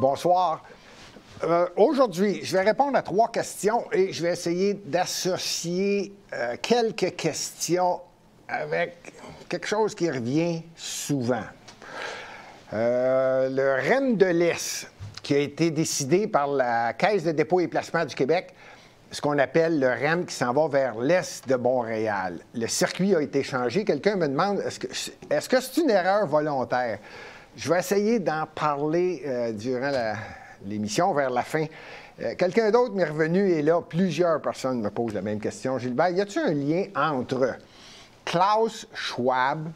Bonsoir. Aujourd'hui, je vais répondre à 3 questions et je vais essayer d'associer quelques questions avec quelque chose qui revient souvent. Le REM de l'Est, qui a été décidé par la Caisse de dépôt et placement du Québec, ce qu'on appelle le REM qui s'en va vers l'est de Montréal. Le circuit a été changé. Quelqu'un me demande, est-ce que c'est une erreur volontaire? Je vais essayer d'en parler durant l'émission, vers la fin. Quelqu'un d'autre m'est revenu et là, plusieurs personnes me posent la même question. Gilbert, y a-t-il un lien entre Klaus Schwab,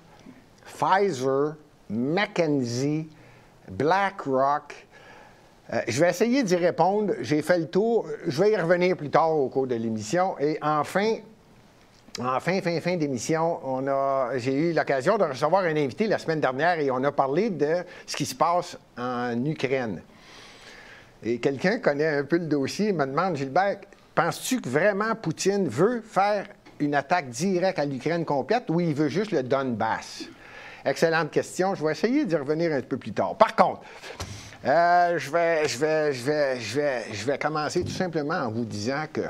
Pfizer, McKinsey, BlackRock? Je vais essayer d'y répondre. J'ai fait le tour. Je vais y revenir plus tard au cours de l'émission. Et fin d'émission, j'ai eu l'occasion de recevoir un invité la semaine dernière et on a parlé de ce qui se passe en Ukraine. Et quelqu'un connaît un peu le dossier, me demande, Gilbert, penses-tu que vraiment Poutine veut faire une attaque directe à l'Ukraine complète ou il veut juste le Donbass? Excellente question. Je vais essayer d'y revenir un peu plus tard. Par contre, je vais commencer tout simplement en vous disant que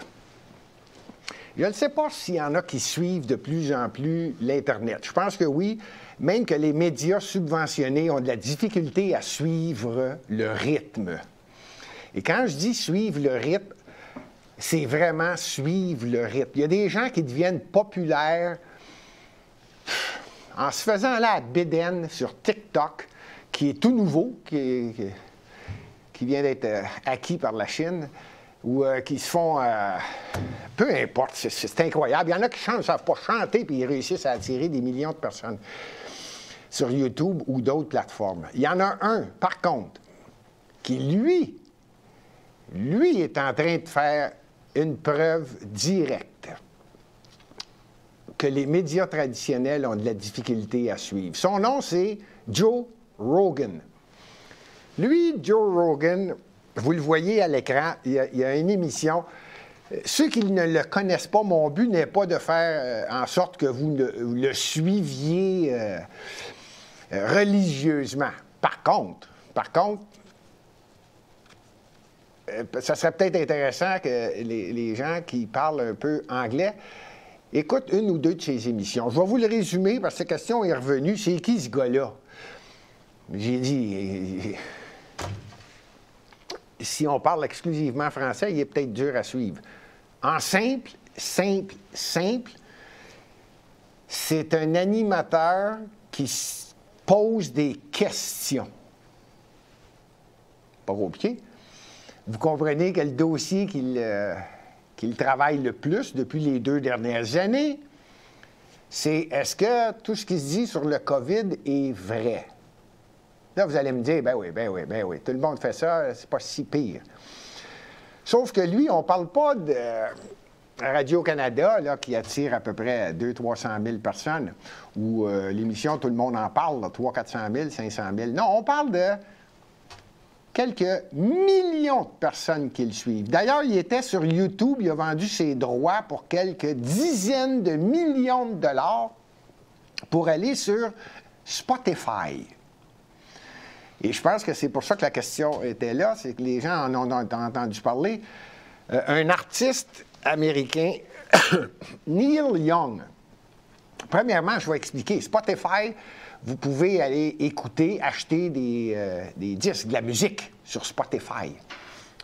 je ne sais pas s'il y en a qui suivent de plus en plus l'Internet. Je pense que oui, même que les médias subventionnés ont de la difficulté à suivre le rythme. Et quand je dis suivre le rythme, c'est vraiment suivre le rythme. Il y a des gens qui deviennent populaires en se faisant là à bédaine sur TikTok, qui est tout nouveau, qui vient d'être acquis par la Chine, ou qui se font... peu importe, c'est incroyable. Il y en a qui chantent, ne savent pas chanter, puis ils réussissent à attirer des millions de personnes sur YouTube ou d'autres plateformes. Il y en a un, par contre, qui, lui, est en train de faire une preuve directe que les médias traditionnels ont de la difficulté à suivre. Son nom, c'est Joe Rogan. Lui, Joe Rogan, vous le voyez à l'écran, il y a une émission. Ceux qui ne le connaissent pas, mon but n'est pas de faire en sorte que vous le suiviez religieusement. Par contre, ça serait peut-être intéressant que les gens qui parlent un peu anglais écoutent une ou deux de ses émissions. Je vais vous le résumer parce que cette question est revenue. C'est qui ce gars-là? J'ai dit, si on parle exclusivement français, il est peut-être dur à suivre. En simple, c'est un animateur qui pose des questions. Pas compliqué. Vous comprenez que le dossier qu'il travaille le plus depuis les 2 dernières années, c'est est-ce que tout ce qui se dit sur le COVID est vrai? Là, vous allez me dire, ben oui, tout le monde fait ça, c'est pas si pire. Sauf que lui, on parle pas de Radio-Canada, là, qui attire à peu près 200-300 000 personnes, ou l'émission Tout le monde en parle, 300-400 000, 500 000. Non, on parle de quelques millions de personnes qui le suivent. D'ailleurs, il était sur YouTube, il a vendu ses droits pour quelques dizaines de millions de dollars pour aller sur Spotify. Et je pense que c'est pour ça que la question était là, c'est que les gens en ont entendu parler. Un artiste américain, Neil Young. Premièrement, je vais expliquer. Spotify, vous pouvez aller écouter, acheter des disques, de la musique sur Spotify.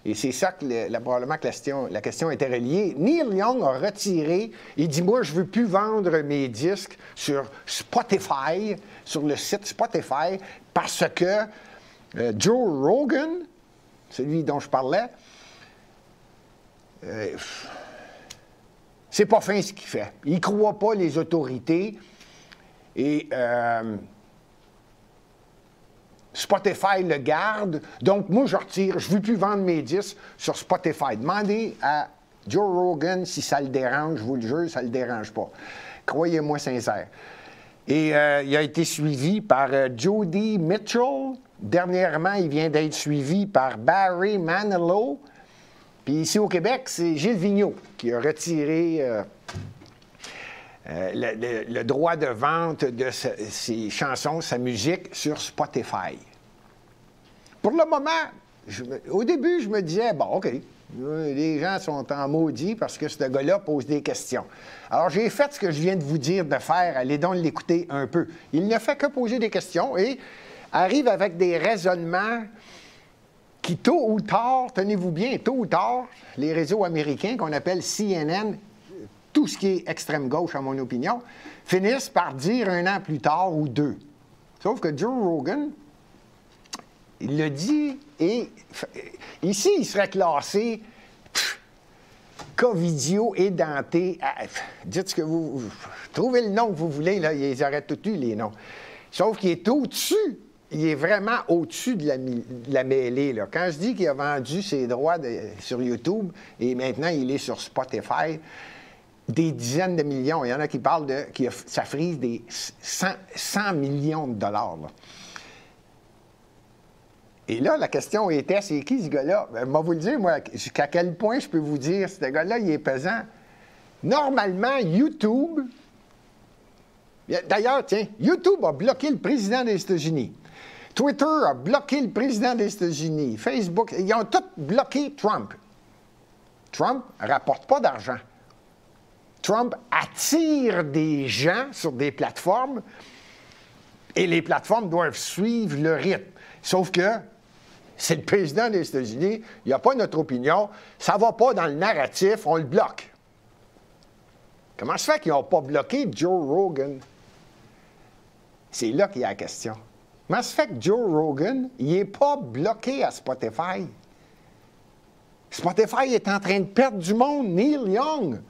Et c'est ça que probablement que la question était reliée. Neil Young a retiré, il dit, moi, je ne veux plus vendre mes disques sur Spotify, sur le site Spotify, parce que Joe Rogan, celui dont je parlais, c'est pas fin ce qu'il fait. Il ne croit pas les autorités et Spotify le garde. Donc, moi, je retire. Je ne veux plus vendre mes disques sur Spotify. Demandez à Joe Rogan si ça le dérange. Je vous le jure, ça ne le dérange pas. Croyez-moi sincère. Et il a été suivi par Jody Mitchell. Dernièrement, il vient d'être suivi par Barry Manilow. Puis ici au Québec, c'est Gilles Vigneault qui a retiré le droit de vente de ses chansons, sa musique sur Spotify. Pour le moment, Au début, je me disais, bon, OK, les gens sont en maudit parce que ce gars-là pose des questions. Alors, j'ai fait ce que je viens de vous dire de faire. Allez donc l'écouter un peu. Il ne fait que poser des questions et arrive avec des raisonnements qui, tôt ou tard, tenez-vous bien, tôt ou tard, les réseaux américains qu'on appelle CNN, tout ce qui est extrême gauche, à mon opinion, finissent par dire 1 an plus tard ou 2. Sauf que Joe Rogan, il le dit, et ici, il serait classé covidio édenté. Dites ce que vous... Trouvez le nom que vous voulez, là, ils auraient tout eu, les noms. Sauf qu'il est au-dessus. Il est vraiment au-dessus de la mêlée, là. Quand je dis qu'il a vendu ses droits sur YouTube, et maintenant, il est sur Spotify, des dizaines de millions. Il y en a qui parlent ça frise des 100 millions de dollars, là. Et là, la question était, c'est qui ce gars-là? Ben, moi, vous le dire, moi, jusqu'à quel point je peux vous dire, ce gars-là, il est pesant. Normalement, YouTube... D'ailleurs, tiens, YouTube a bloqué le président des États-Unis. Twitter a bloqué le président des États-Unis. Facebook, ils ont tous bloqué Trump. Trump ne rapporte pas d'argent. Trump attire des gens sur des plateformes et les plateformes doivent suivre le rythme. Sauf que c'est le président des États-Unis, il n'y a pas notre opinion, ça ne va pas dans le narratif, on le bloque. Comment se fait qu'ils n'ont pas bloqué Joe Rogan? C'est là qu'il y a la question. Comment se fait que Joe Rogan, il n'est pas bloqué à Spotify? Spotify est en train de perdre du monde. Neil Young,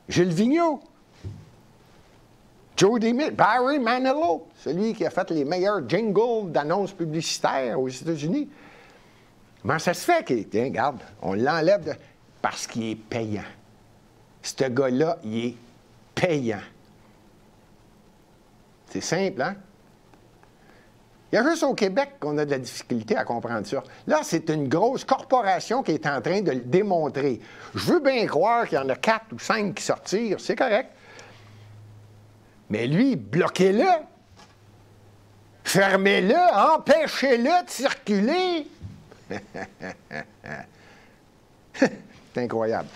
Gilles Vigneault, Joe DeMille, Barry Manilow, celui qui a fait les meilleurs jingles d'annonces publicitaires aux États-Unis. Comment ça se fait qu'il... Tiens, regarde, on l'enlève parce qu'il est payant. Ce gars-là, il est payant. C'est simple, hein? Il y a juste au Québec qu'on a de la difficulté à comprendre ça. Là, c'est une grosse corporation qui est en train de le démontrer. Je veux bien croire qu'il y en a 4 ou 5 qui sortirent, c'est correct. Mais lui, bloquez-le. Fermez-le, empêchez-le de circuler. C'est incroyable.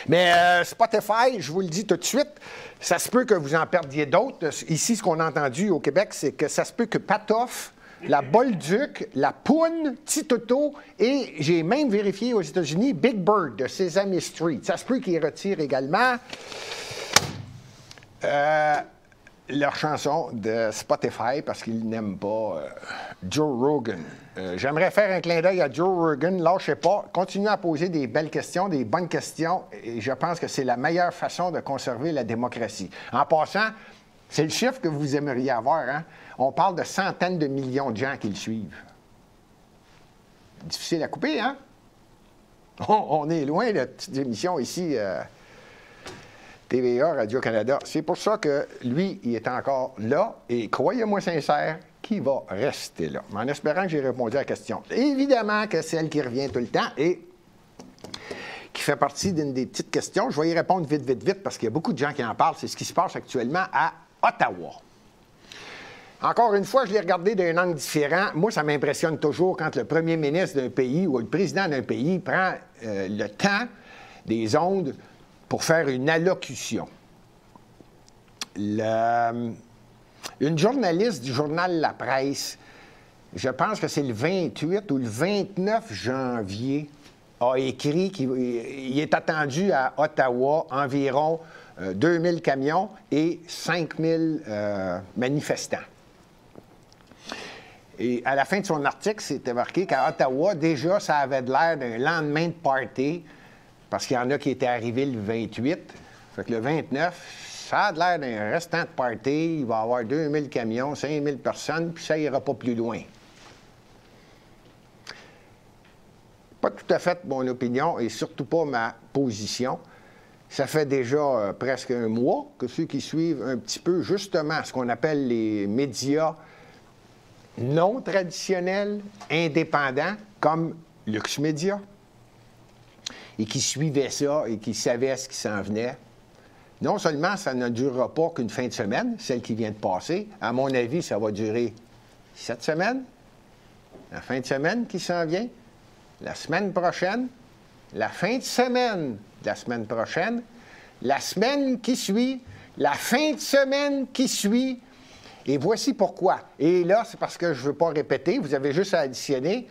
Mais Spotify, je vous le dis tout de suite, ça se peut que vous en perdiez d'autres. Ici, ce qu'on a entendu au Québec, c'est que ça se peut que Patoff, la Bolduc, la Poune, Titoto et j'ai même vérifié aux États-Unis, Big Bird de Sesame Street. Ça se peut qu'ils retirent également leur chanson de Spotify parce qu'ils n'aiment pas Joe Rogan. J'aimerais faire un clin d'œil à Joe Rogan. Lâchez pas. Continuez à poser des belles questions, des bonnes questions. Et je pense que c'est la meilleure façon de conserver la démocratie. En passant, c'est le chiffre que vous aimeriez avoir, hein? On parle de centaines de millions de gens qui le suivent. Difficile à couper, hein? On est loin de la petite émission ici, TVA, Radio-Canada. C'est pour ça que lui, il est encore là. Et croyez-moi sincère, qu'il va rester là. En espérant que j'ai répondu à la question. Évidemment que celle qui revient tout le temps et qui fait partie d'une des petites questions. Je vais y répondre vite, vite, vite, parce qu'il y a beaucoup de gens qui en parlent. C'est ce qui se passe actuellement à Ottawa. Encore une fois, je l'ai regardé d'un angle différent. Moi, ça m'impressionne toujours quand le premier ministre d'un pays ou le président d'un pays prend le temps des ondes pour faire une allocution. Une journaliste du journal La Presse, je pense que c'est le 28 ou le 29 janvier, a écrit qu'il est attendu à Ottawa environ 2000 camions et 5000 manifestants. Et à la fin de son article, c'était marqué qu'à Ottawa, déjà, ça avait l'air d'un lendemain de party, parce qu'il y en a qui étaient arrivés le 28. Fait que le 29, ça a l'air d'un restant de party. Il va y avoir 2000 camions, 5000 personnes, puis ça n'ira pas plus loin. Pas tout à fait mon opinion et surtout pas ma position. Ça fait déjà presque un mois que ceux qui suivent un petit peu justement ce qu'on appelle les médias non traditionnels, indépendants, comme Lux Media, et qui suivaient ça et qui savaient ce qui s'en venait. Non seulement ça ne durera pas qu'une fin de semaine, celle qui vient de passer, à mon avis, ça va durer 7 semaines, la fin de semaine qui s'en vient, la semaine prochaine, la fin de semaine de la semaine prochaine, la semaine qui suit, la fin de semaine qui suit. Et voici pourquoi. Et là, c'est parce que je ne veux pas répéter, vous avez juste à additionner.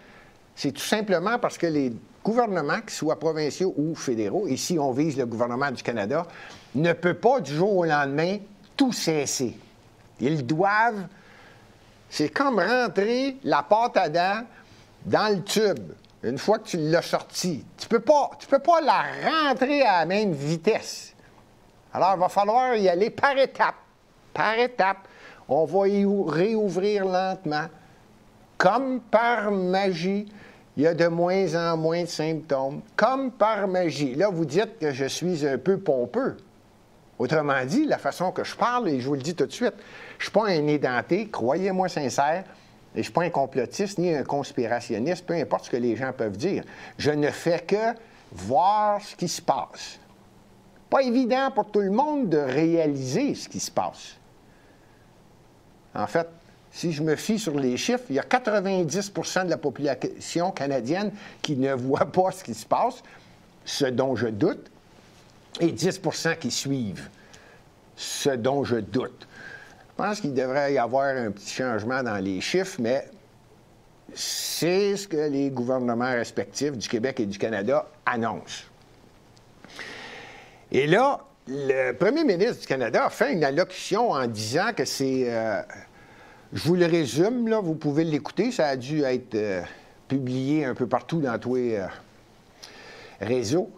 C'est tout simplement parce que les gouvernements, qu'ils soient provinciaux ou fédéraux, ici on vise le gouvernement du Canada, ne peut pas du jour au lendemain tout cesser. Ils doivent, c'est comme rentrer la pâte à dents dans le tube, une fois que tu l'as sortie. Tu peux pas la rentrer à la même vitesse. Alors, il va falloir y aller par étapes. Par étapes. On va y réouvrir lentement. Comme par magie, il y a de moins en moins de symptômes. Comme par magie. Là, vous dites que je suis un peu pompeux. Autrement dit, la façon que je parle, et je vous le dis tout de suite, je ne suis pas un édenté, croyez-moi sincère, et je ne suis pas un complotiste ni un conspirationniste, peu importe ce que les gens peuvent dire. Je ne fais que voir ce qui se passe. Pas évident pour tout le monde de réaliser ce qui se passe. En fait, si je me fie sur les chiffres, il y a 90 de la population canadienne qui ne voit pas ce qui se passe, ce dont je doute, et 10 qui suivent, ce dont je doute. Je pense qu'il devrait y avoir un petit changement dans les chiffres, mais c'est ce que les gouvernements respectifs du Québec et du Canada annoncent. Et là, le premier ministre du Canada a fait une allocution en disant que c'est... je vous le résume, là, vous pouvez l'écouter, ça a dû être publié un peu partout dans tous les réseaux.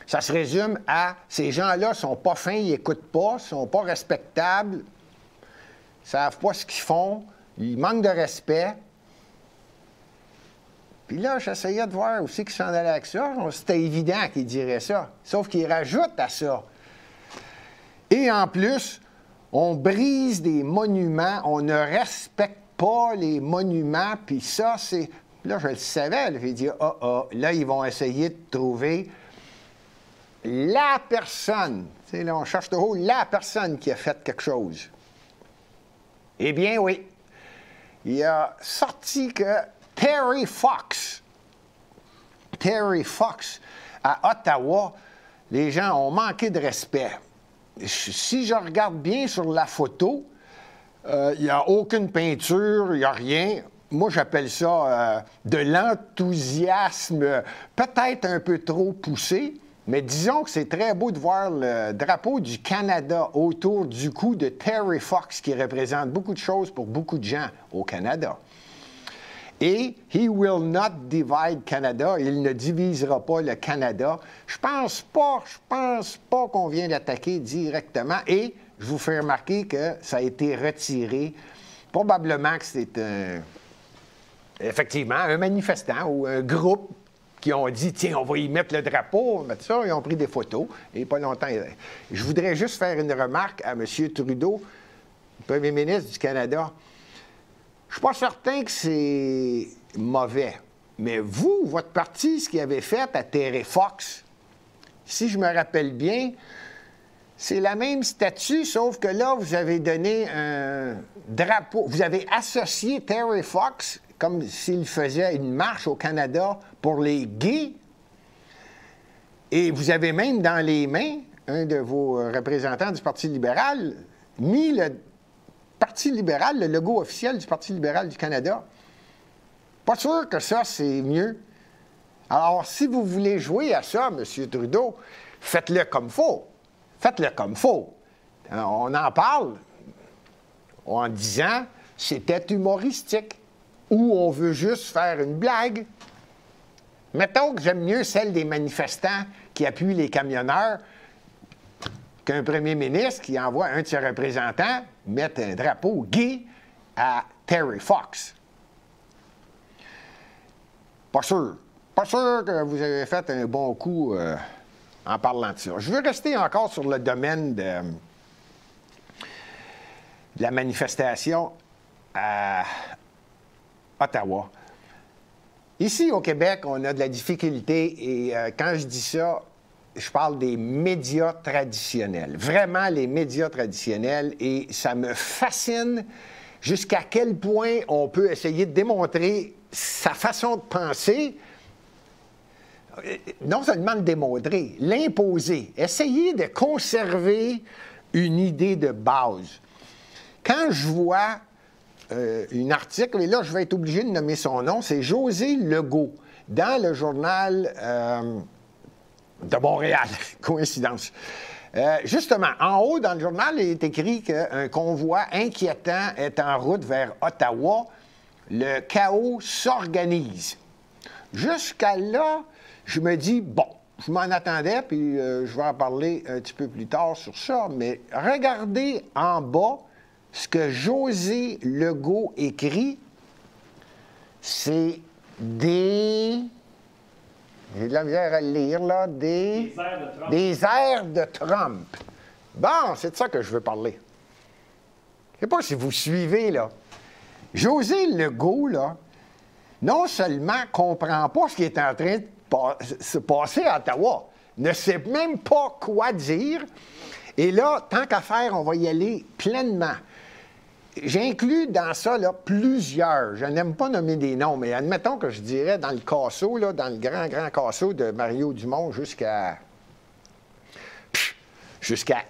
Ça se résume à ces gens-là ne sont pas fins, ils n'écoutent pas, ne sont pas respectables, ne savent pas ce qu'ils font, ils manquent de respect. Puis là, j'essayais de voir aussi qui s'en allait avec ça. C'était évident qu'il dirait ça. Sauf qu'il rajoute à ça. Et en plus, on brise des monuments, on ne respecte pas les monuments, puis ça, c'est... Là, je le savais, j'ai dit, là, ils vont essayer de trouver la personne. Tu sais, là, on cherche toujours la personne qui a fait quelque chose. Eh bien, oui. Il a sorti que Terry Fox, à Ottawa, les gens ont manqué de respect. Si je regarde bien sur la photo, il n'y a aucune peinture, il n'y a rien. Moi, j'appelle ça de l'enthousiasme, peut-être un peu trop poussé, mais disons que c'est très beau de voir le drapeau du Canada autour du cou de Terry Fox, qui représente beaucoup de choses pour beaucoup de gens au Canada. Et « He will not divide Canada », il ne divisera pas le Canada. Je pense pas qu'on vient d'attaquer directement. Et je vous fais remarquer que ça a été retiré. Probablement que c'est effectivement un manifestant ou un groupe qui ont dit « Tiens, on va y mettre le drapeau, on va mettre ça », ils ont pris des photos. Et pas longtemps. Je voudrais juste faire une remarque à M. Trudeau, premier ministre du Canada. Je ne suis pas certain que c'est mauvais, mais vous, votre parti, ce qu'il avait fait à Terry Fox, si je me rappelle bien, c'est la même statue, sauf que là, vous avez donné un drapeau, vous avez associé Terry Fox comme s'il faisait une marche au Canada pour les gays, et vous avez même dans les mains, un de vos représentants du Parti libéral, mis le Parti libéral, le logo officiel du Parti libéral du Canada. Pas sûr que ça, c'est mieux. Alors, si vous voulez jouer à ça, M. Trudeau, faites-le comme faut. Faites-le comme faut. On en parle en disant c'était humoristique ou on veut juste faire une blague. Mettons que j'aime mieux celle des manifestants qui appuient les camionneurs qu'un premier ministre qui envoie un de ses représentants mettre un drapeau gay à Terry Fox. Pas sûr. Pas sûr que vous avez fait un bon coup en parlant de ça. Je veux rester encore sur le domaine de la manifestation à Ottawa. Ici, au Québec, on a de la difficulté, et quand je dis ça, je parle des médias traditionnels. Vraiment, les médias traditionnels, et ça me fascine. jusqu'à quel point on peut essayer de démontrer sa façon de penser, non seulement de démontrer, l'imposer, essayer de conserver une idée de base. Quand je vois un article, et là, je vais être obligé de nommer son nom, c'est José Legault, dans le journal de Montréal. Coïncidence. Justement, en haut, dans le journal, il est écrit qu'un convoi inquiétant est en route vers Ottawa. Le chaos s'organise. Jusqu'à là, je me dis, bon, je m'en attendais, puis je vais en parler un petit peu plus tard sur ça, mais regardez en bas ce que José Legault écrit, c'est des... J'ai de la misère à le lire, là. Des airs de Trump. Bon, c'est de ça que je veux parler. Je ne sais pas si vous suivez, là. José Legault, là, non seulement ne comprend pas ce qui est en train de se passer à Ottawa, ne sait même pas quoi dire. Et là, tant qu'à faire, on va y aller pleinement. J'inclus dans ça là, plusieurs, je n'aime pas nommer des noms, mais admettons que je dirais dans le casseau, là, dans le grand casseau de Mario Dumont jusqu'à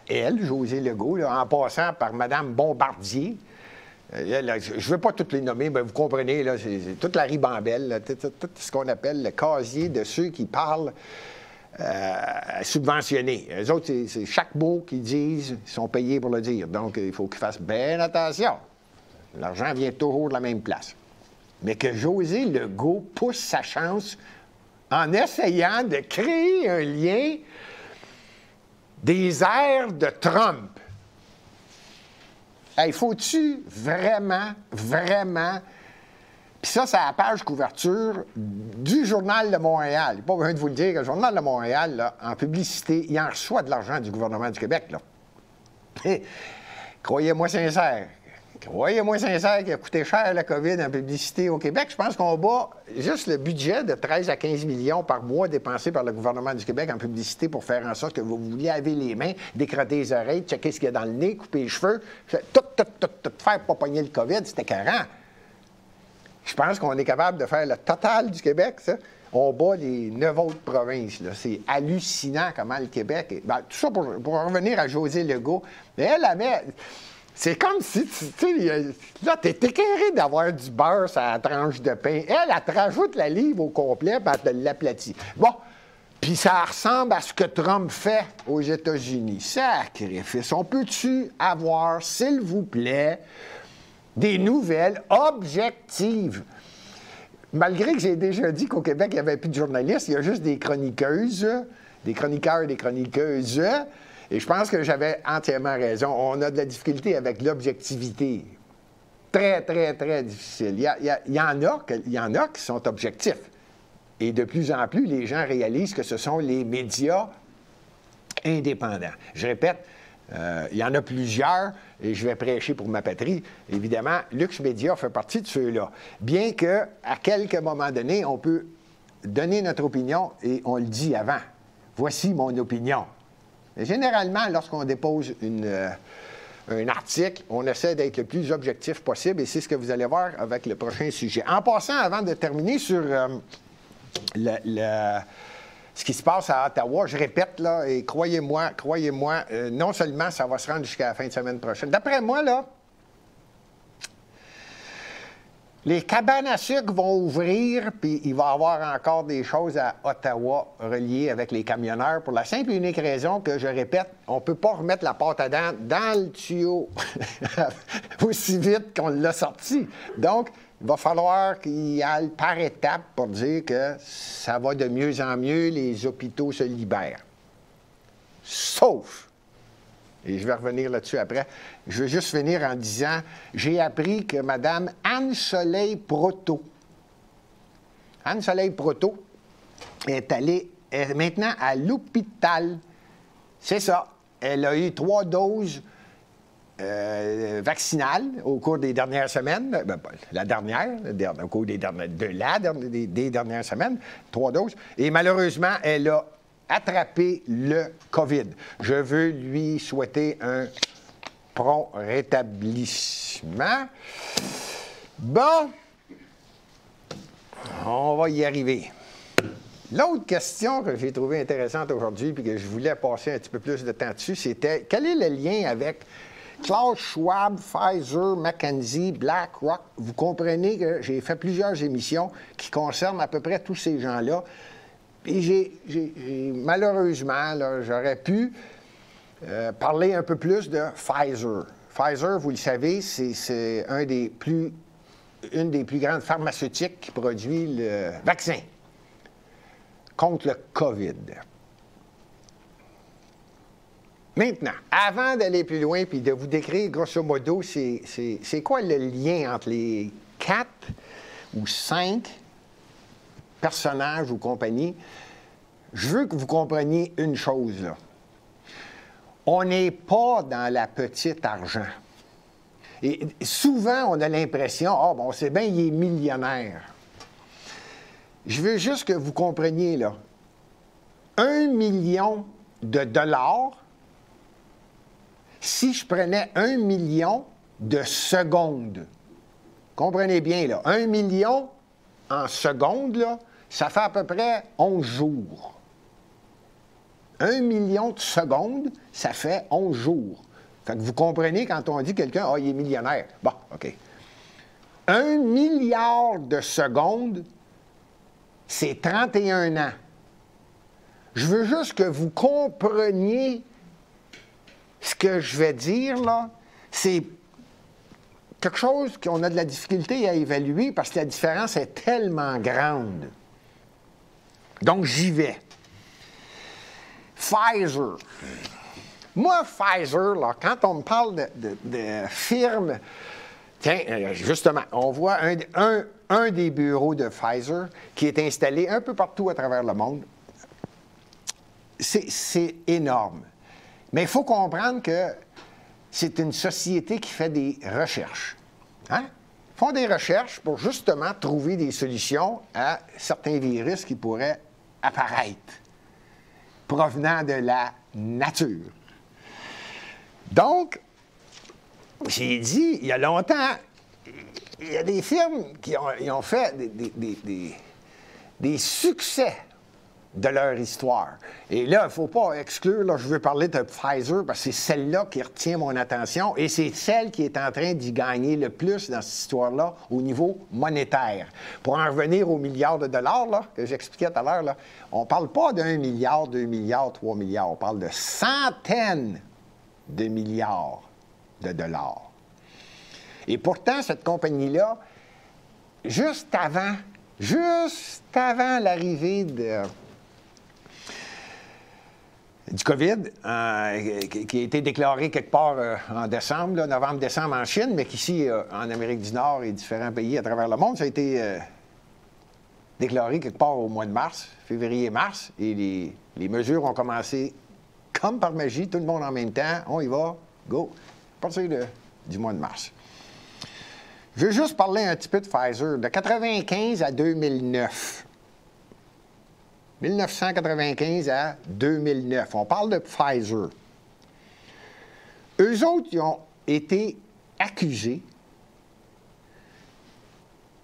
elle, José Legault, là, en passant par Mme Bombardier. Je ne veux pas toutes les nommer, mais vous comprenez, là, c'est toute la ribambelle, là, tout ce qu'on appelle le casier de ceux qui parlent subventionnés. Eux autres, c'est chaque mot qu'ils disent, ils sont payés pour le dire. Donc, il faut qu'ils fassent bien attention. L'argent vient toujours de la même place. Mais que José Legault pousse sa chance en essayant de créer un lien des airs de Trump. Hey, faut-tu vraiment... Puis ça, c'est à la page couverture du Journal de Montréal. Pas besoin de vous le dire que le Journal de Montréal, là, en publicité, il en reçoit de l'argent du gouvernement du Québec. Là. Croyez-moi sincère qu'il a coûté cher la COVID en publicité au Québec. Je pense qu'on bat juste le budget de 13 à 15 millions par mois dépensé par le gouvernement du Québec en publicité pour faire en sorte que vous vous lavez les mains, décrotter les oreilles, checker ce qu'il y a dans le nez, couper les cheveux, tout faire pour pas pogner le COVID, c'était écœurant. Je pense qu'on est capable de faire le total du Québec, ça. On bat les 9 autres provinces. Là. C'est hallucinant comment le Québec... Est... Ben, tout ça pour revenir à José Legault. Mais elle avait... C'est comme si, tu sais, là, t'es écœuré d'avoir du beurre sur la tranche de pain. Elle te rajoute la livre au complet, puis elle te l'aplatit. Bon, puis ça ressemble à ce que Trump fait aux États-Unis. Sacrifice. On peut-tu avoir, s'il vous plaît, des nouvelles objectives? Malgré que j'ai déjà dit qu'au Québec, il n'y avait plus de journalistes, il y a juste des chroniqueuses, des chroniqueurs, des chroniqueuses. Et je pense que j'avais entièrement raison. On a de la difficulté avec l'objectivité. Très, très, très difficile. Il y en a qui sont objectifs. Et de plus en plus, les gens réalisent que ce sont les médias indépendants. Je répète, il y en a plusieurs, et je vais prêcher pour ma patrie. Évidemment, Lux Média fait partie de ceux-là. Bien qu'à quelques moments donnés, on peut donner notre opinion, et on le dit avant. Voici mon opinion. Et généralement, lorsqu'on dépose un article, on essaie d'être le plus objectif possible, et c'est ce que vous allez voir avec le prochain sujet. En passant, avant de terminer sur ce qui se passe à Ottawa, je répète, là, et croyez-moi, non seulement ça va se rendre jusqu'à la fin de semaine prochaine. D'après moi, là, les cabanes à sucre vont ouvrir, puis il va y avoir encore des choses à Ottawa reliées avec les camionneurs pour la simple et unique raison que, je répète, on ne peut pas remettre la pâte à dents dans le tuyau aussi vite qu'on l'a sorti. Donc, il va falloir qu'il y aille par étapes pour dire que ça va de mieux en mieux, les hôpitaux se libèrent. Sauf, et je vais revenir là-dessus après, je veux juste finir en disant, j'ai appris que Mme Anne-Soleil Proto est maintenant à l'hôpital. C'est ça. Elle a eu 3 doses vaccinales au cours des dernières semaines. Au cours des dernières semaines, 3 doses. Et malheureusement, elle a attrapé le COVID. Je veux lui souhaiter un prompt rétablissement. Bon, on va y arriver. L'autre question que j'ai trouvée intéressante aujourd'hui, puis que je voulais passer un petit peu plus de temps dessus, c'était quel est le lien avec Klaus Schwab, Pfizer, McKinsey, BlackRock? Vous comprenez que j'ai fait plusieurs émissions qui concernent à peu près tous ces gens-là. Et malheureusement, j'aurais pu parler un peu plus de Pfizer. Pfizer, vous le savez, c'est une des plus grandes pharmaceutiques qui produit le vaccin contre le COVID. Maintenant, avant d'aller plus loin puis de vous décrire, grosso modo, c'est quoi le lien entre les 4 ou 5 personnages ou compagnies? Je veux que vous compreniez une chose, là. On n'est pas dans la petite argent. Et souvent, on a l'impression, ah, bon, c'est bien, il est millionnaire. Je veux juste que vous compreniez, là, 1 million de dollars, si je prenais 1 million de secondes, comprenez bien, là, 1 million en secondes, là, ça fait à peu près 11 jours. 1 million de secondes, ça fait 11 jours. Fait que vous comprenez quand on dit quelqu'un, ah, il est millionnaire. Bon, OK. 1 milliard de secondes, c'est 31 ans. Je veux juste que vous compreniez ce que je vais dire, là. C'est quelque chose qu'on a de la difficulté à évaluer parce que la différence est tellement grande. Donc, j'y vais. Pfizer. Moi, Pfizer, là, quand on me parle de firme, tiens, justement, on voit un des bureaux de Pfizer qui est installé un peu partout à travers le monde. C'est énorme. Mais il faut comprendre que c'est une société qui fait des recherches. Hein? Ils font des recherches pour justement trouver des solutions à certains virus qui pourraient apparaître provenant de la nature. Donc, j'ai dit, il y a longtemps, il y a des firmes qui ont fait des succès de leur histoire. Et là, il ne faut pas exclure, là, je veux parler de Pfizer parce que c'est celle-là qui retient mon attention et c'est celle qui est en train d'y gagner le plus dans cette histoire-là au niveau monétaire. Pour en revenir aux milliards de dollars là, que j'expliquais tout à l'heure, là, on ne parle pas d'1 milliard, 2 milliards, 3 milliards, on parle de centaines de milliards de dollars. Et pourtant, cette compagnie-là, juste avant l'arrivée du COVID, qui a été déclaré quelque part en décembre, là, novembre-décembre en Chine, mais qu'ici, en Amérique du Nord et différents pays à travers le monde, ça a été déclaré quelque part au mois de mars, février-mars, et les mesures ont commencé comme par magie, tout le monde en même temps, on y va, go, à partir du mois de mars. Je veux juste parler un petit peu de Pfizer, de 1995 à 2009. 1995 à 2009. On parle de Pfizer. Eux autres, ils ont été accusés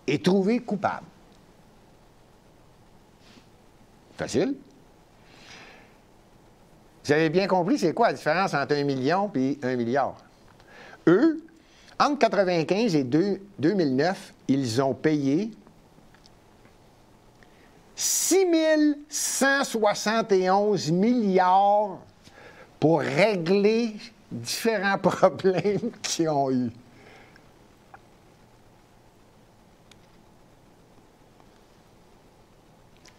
et trouvés coupables. Facile. Vous avez bien compris c'est quoi la différence entre 1 million et 1 milliard. Eux, entre 1995 et 2009, ils ont payé 6 171 milliards pour régler différents problèmes qu'ils ont eus.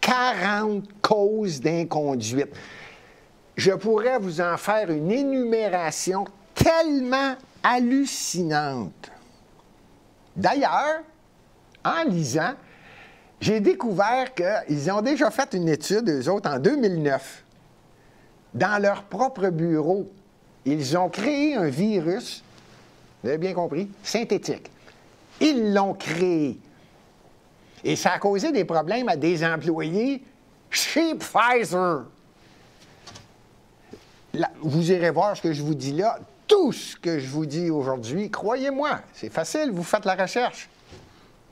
« 40 causes d'inconduite. » Je pourrais vous en faire une énumération tellement hallucinante. D'ailleurs, en lisant, j'ai découvert qu'ils ont déjà fait une étude, eux autres, en 2009. Dans leur propre bureau, ils ont créé un virus, vous avez bien compris, synthétique. Ils l'ont créé. Et ça a causé des problèmes à des employés chez Pfizer. Là, vous irez voir ce que je vous dis là. Tous tout ce que je vous dis aujourd'hui, croyez-moi, c'est facile, vous faites la recherche.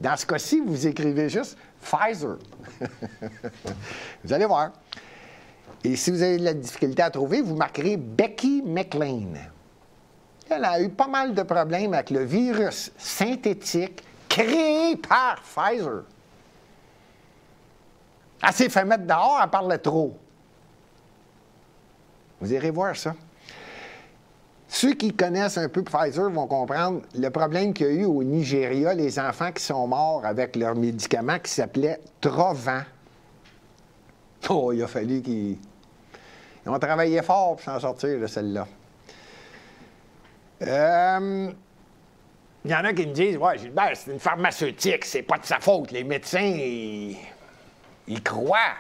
Dans ce cas-ci, vous écrivez juste Pfizer. Vous allez voir. Et si vous avez de la difficulté à trouver, vous marquerez Becky McLean. Elle a eu pas mal de problèmes avec le virus synthétique créé par Pfizer. Elle s'est fait mettre dehors, elle parlait trop. Vous irez voir ça. Ceux qui connaissent un peu Pfizer vont comprendre le problème qu'il y a eu au Nigeria, les enfants qui sont morts avec leur médicament qui s'appelait Trovan. Oh, il a fallu qu'ils ont travaillé fort pour s'en sortir de celle-là. Il y en a qui me disent, ouais, Gilbert, c'est une pharmaceutique, c'est pas de sa faute. Les médecins, ils croient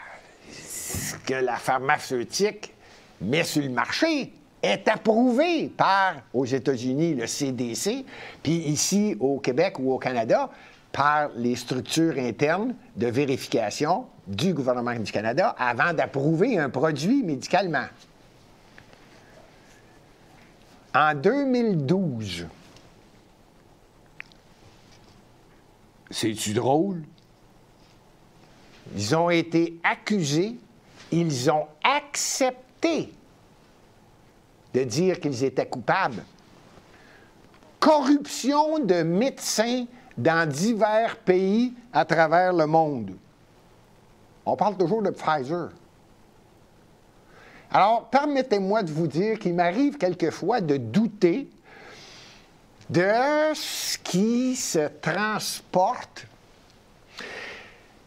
que la pharmaceutique met sur le marché est approuvé par, aux États-Unis, le CDC, puis ici, au Québec ou au Canada, par les structures internes de vérification du gouvernement du Canada avant d'approuver un produit médicalement. En 2012, c'est-tu drôle? Ils ont été accusés, ils ont accepté de dire qu'ils étaient coupables. Corruption de médecins dans divers pays à travers le monde. On parle toujours de Pfizer. Alors, permettez-moi de vous dire qu'il m'arrive quelquefois de douter de ce qui se transporte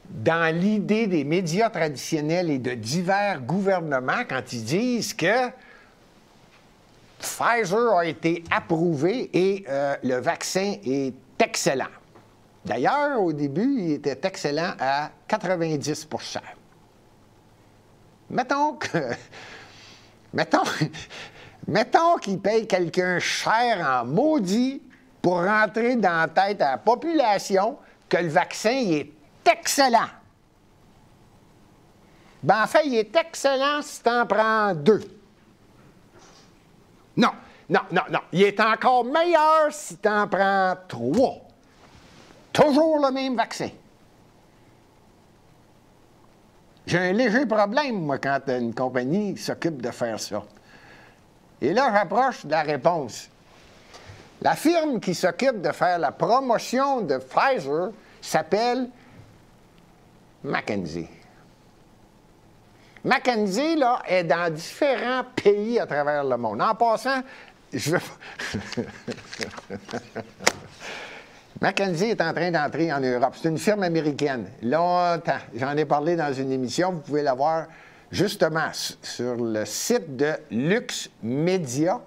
dans l'idée des médias traditionnels et de divers gouvernements quand ils disent que Pfizer a été approuvé et le vaccin est excellent. D'ailleurs, au début, il était excellent à 90 %. Mettons qu'il paye quelqu'un cher en maudit pour rentrer dans la tête à la population que le vaccin il est excellent. Ben, en fait, il est excellent si tu en prends 2. Non. Il est encore meilleur si tu en prends 3. Toujours le même vaccin. J'ai un léger problème, moi, quand une compagnie s'occupe de faire ça. Et là, j'approche de la réponse. La firme qui s'occupe de faire la promotion de Pfizer s'appelle McKinsey. McKinsey, là, est dans différents pays à travers le monde. En passant, McKinsey est en train d'entrer en Europe. C'est une firme américaine. Longtemps. J'en ai parlé dans une émission. Vous pouvez la voir justement sur le site de Lux Media.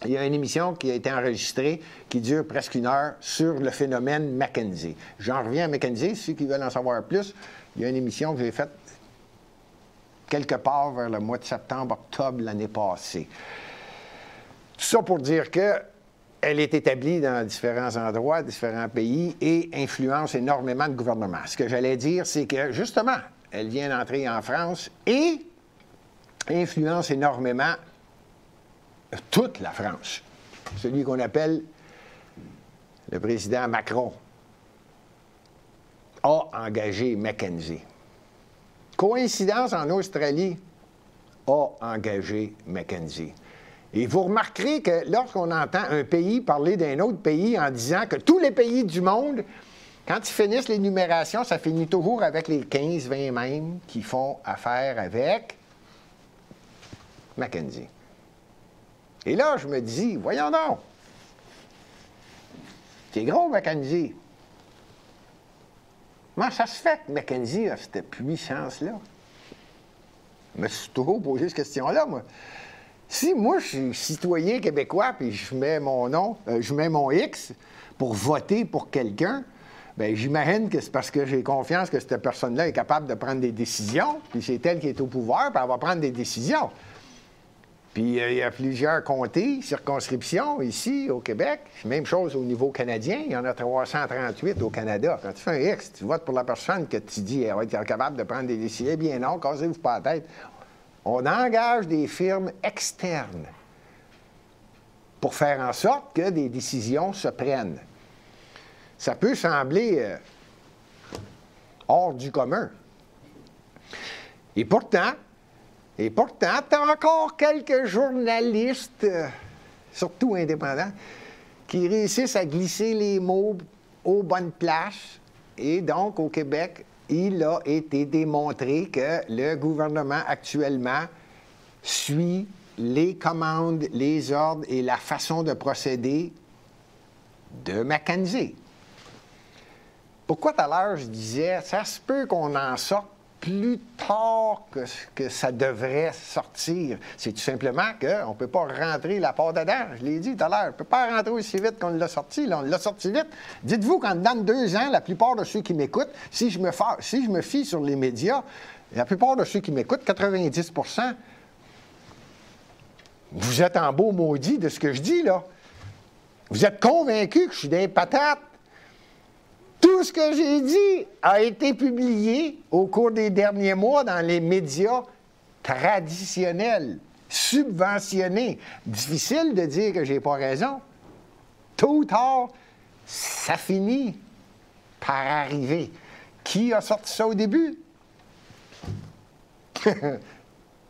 Il y a une émission qui a été enregistrée qui dure presque 1 heure sur le phénomène McKinsey. J'en reviens à McKinsey. Ceux qui veulent en savoir plus, il y a une émission que j'ai faite quelque part vers le mois de septembre, octobre l'année passée. Tout ça pour dire que elle est établie dans différents endroits, différents pays et influence énormément de gouvernements. Ce que j'allais dire, c'est que, justement, elle vient d'entrer en France et influence énormément toute la France. Celui qu'on appelle le président Macron a engagé McKinsey. Coïncidence, en Australie, a engagé McKinsey. Et vous remarquerez que lorsqu'on entend un pays parler d'un autre pays en disant que tous les pays du monde, quand ils finissent l'énumération, ça finit toujours avec les 15-20 mêmes qui font affaire avec McKinsey. Et là, je me dis, voyons donc, c'est gros, McKinsey. Comment ça se fait que McKinsey a cette puissance-là? Je me suis toujours posé cette question-là, moi. Si moi, je suis citoyen québécois, puis je mets mon nom, je mets mon X pour voter pour quelqu'un, bien, j'imagine que c'est parce que j'ai confiance que cette personne-là est capable de prendre des décisions, puis c'est elle qui est au pouvoir, puis elle va prendre des décisions. Puis il y a plusieurs comtés, circonscriptions ici au Québec. Même chose au niveau canadien. Il y en a 338 au Canada. Quand tu fais un X, tu votes pour la personne que tu dis elle va être capable de prendre des décisions. Eh bien non, cassez-vous pas la tête. On engage des firmes externes pour faire en sorte que des décisions se prennent. Ça peut sembler hors du commun. Et pourtant, tu as encore quelques journalistes, surtout indépendants, qui réussissent à glisser les mots aux bonnes places. Et donc, au Québec, il a été démontré que le gouvernement actuellement suit les commandes, les ordres et la façon de procéder de McKenzie. Pourquoi tout à l'heure je disais, ça se peut qu'on en sorte plus tard que ça devrait sortir. C'est tout simplement qu'on ne peut pas rentrer la part dedans. Je l'ai dit tout à l'heure, on ne peut pas rentrer aussi vite qu'on l'a sorti. Là, on l'a sorti vite. Dites-vous qu'en dedans de 2 ans, la plupart de ceux qui m'écoutent, si je me fie sur les médias, la plupart de ceux qui m'écoutent, 90 %, vous êtes en beau maudit de ce que je dis, là. Vous êtes convaincus que je suis des patates. Tout ce que j'ai dit a été publié au cours des derniers mois dans les médias traditionnels, subventionnés. Difficile de dire que j'ai pas raison. Tôt ou tard, ça finit par arriver. Qui a sorti ça au début?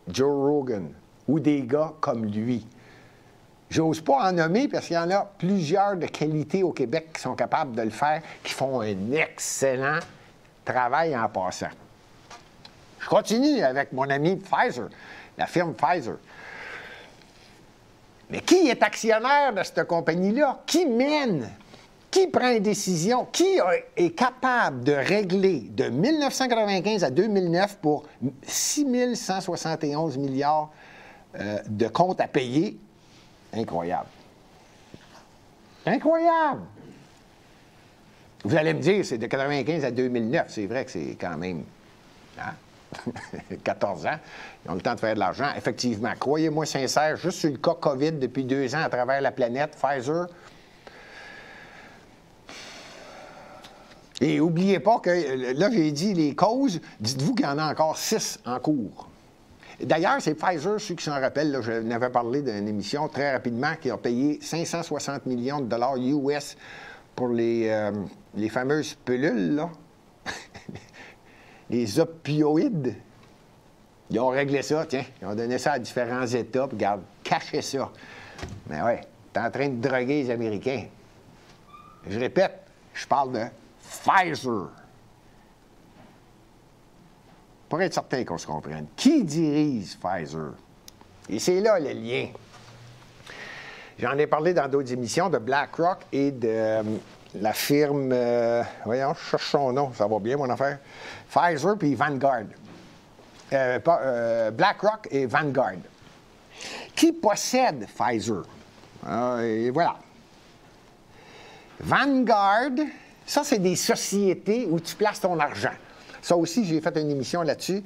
Joe Rogan ou des gars comme lui. J'ose pas en nommer parce qu'il y en a plusieurs de qualité au Québec qui sont capables de le faire, qui font un excellent travail en passant. Je continue avec mon ami Pfizer, la firme Pfizer. Mais qui est actionnaire de cette compagnie-là? Qui mène? Qui prend une décision? Qui est capable de régler de 1995 à 2009 pour 6 171 milliards de comptes à payer? Incroyable. Incroyable! Vous allez me dire, c'est de 1995 à 2009. C'est vrai que c'est quand même 14 ans. Ils ont le temps de faire de l'argent. Effectivement, croyez-moi sincère, juste sur le cas COVID depuis 2 ans à travers la planète, Pfizer. Et n'oubliez pas que, là, j'ai dit les causes, dites-vous qu'il y en a encore 6 en cours. D'ailleurs, c'est Pfizer, ceux qui s'en rappellent, là, je n'avais parlé d'une émission très rapidement, qui a payé 560 millions de dollars US pour les fameuses pilules, là. Les opioïdes. Ils ont réglé ça, tiens. Ils ont donné ça à différents États, puis regarde, cachez ça. Mais ouais, t'es en train de droguer les Américains. Je répète, je parle de Pfizer. Pour être certain qu'on se comprenne. Qui dirige Pfizer? Et c'est là le lien. J'en ai parlé dans d'autres émissions de BlackRock et de la firme... voyons, je cherche son nom, ça va bien mon affaire. Pfizer puis Vanguard. BlackRock et Vanguard. Qui possède Pfizer? Et voilà. Vanguard, ça, c'est des sociétés où tu places ton argent. Ça aussi, j'ai fait une émission là-dessus.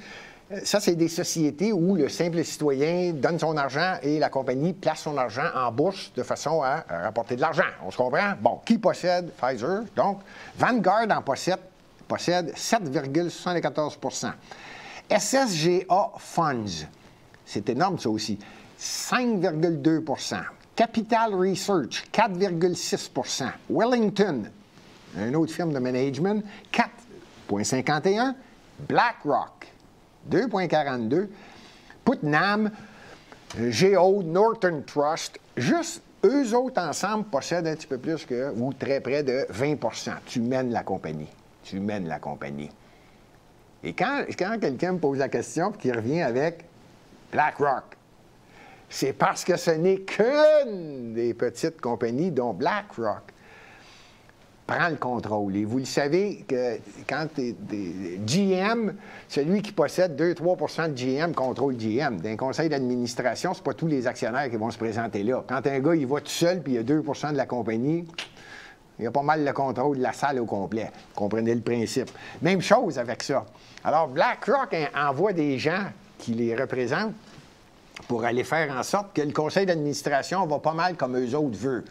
Ça, c'est des sociétés où le simple citoyen donne son argent et la compagnie place son argent en bourse de façon à rapporter de l'argent. On se comprend? Bon, qui possède Pfizer? Donc, Vanguard en possède 7,74 %. SSGA Funds, c'est énorme ça aussi, 5,2 %. Capital Research, 4,6 %. Wellington, une autre firme de management, 4,51 %. BlackRock, 2,42 %. Putnam, Géode, Northern Trust, juste eux autres ensemble possèdent un petit peu plus que, ou très près de 20 %. Tu mènes la compagnie. Tu mènes la compagnie. Et quand quelqu'un me pose la question et qu'il revient avec BlackRock, c'est parce que ce n'est qu'une des petites compagnies dont BlackRock prend le contrôle. Et vous le savez que quand GM, celui qui possède 2-3 % de GM contrôle GM. Dans un conseil d'administration, ce n'est pas tous les actionnaires qui vont se présenter là. Quand un gars il va tout seul puis il y a 2 % de la compagnie, il y a pas mal le contrôle de la salle au complet. Vous comprenez le principe. Même chose avec ça. Alors, BlackRock envoie des gens qui les représentent pour aller faire en sorte que le conseil d'administration va pas mal comme eux autres veulent.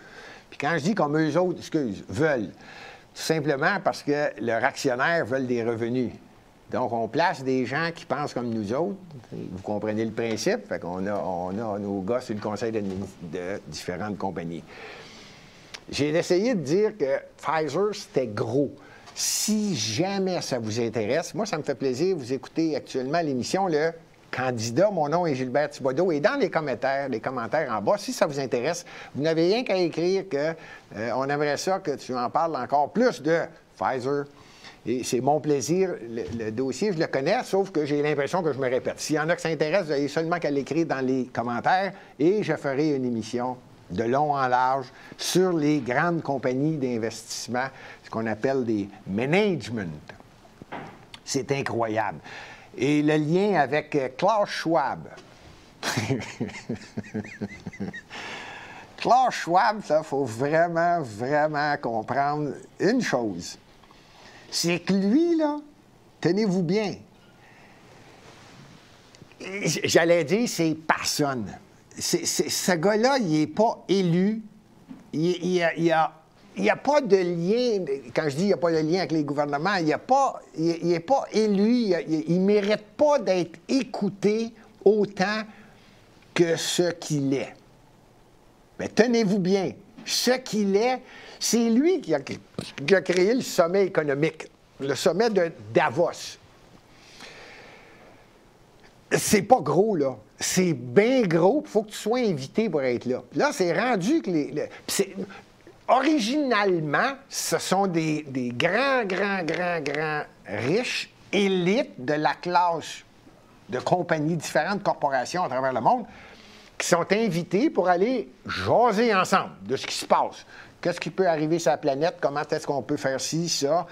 Puis quand je dis comme eux autres, veulent, tout simplement parce que leurs actionnaires veulent des revenus. Donc, on place des gens qui pensent comme nous autres. Vous comprenez le principe? Fait qu'on on a nos gars sur le conseil de différentes compagnies. J'ai essayé de dire que Pfizer, c'était gros. Si jamais ça vous intéresse, moi, ça me fait plaisir. Vous écoutez actuellement l'émission Le Candidat. Mon nom est Gilbert Thibodeau. Et dans les commentaires en bas, si ça vous intéresse, vous n'avez rien qu'à écrire qu'on aimerait ça que tu en parles encore plus de Pfizer. Et c'est mon plaisir. Le dossier, je le connais, sauf que j'ai l'impression que je me répète. S'il y en a qui s'intéressent, vous avez seulement qu'à l'écrire dans les commentaires et je ferai une émission de long en large sur les grandes compagnies d'investissement, ce qu'on appelle des management. C'est incroyable. Et le lien avec Klaus Schwab. Klaus Schwab, ça, il faut vraiment, vraiment comprendre une chose. C'est que lui, là, tenez-vous bien, j'allais dire, c'est personne. Ce gars-là, il n'est pas élu. Il n'y a pas de lien. Quand je dis qu'il n'y a pas de lien avec les gouvernements, il n'est pas élu. Il ne mérite pas d'être écouté autant que ce qu'il est. Mais tenez-vous bien, ce qu'il est, c'est lui qui a créé le sommet économique, le sommet de Davos. C'est pas gros, là. C'est bien gros. Il faut que tu sois invité pour être là. Là, c'est rendu que originalement, ce sont des grands riches, élites de la classe de compagnies, différentes corporations à travers le monde, qui sont invités pour aller jaser ensemble de ce qui se passe. Qu'est-ce qui peut arriver sur la planète? Comment est-ce qu'on peut faire ci, ça?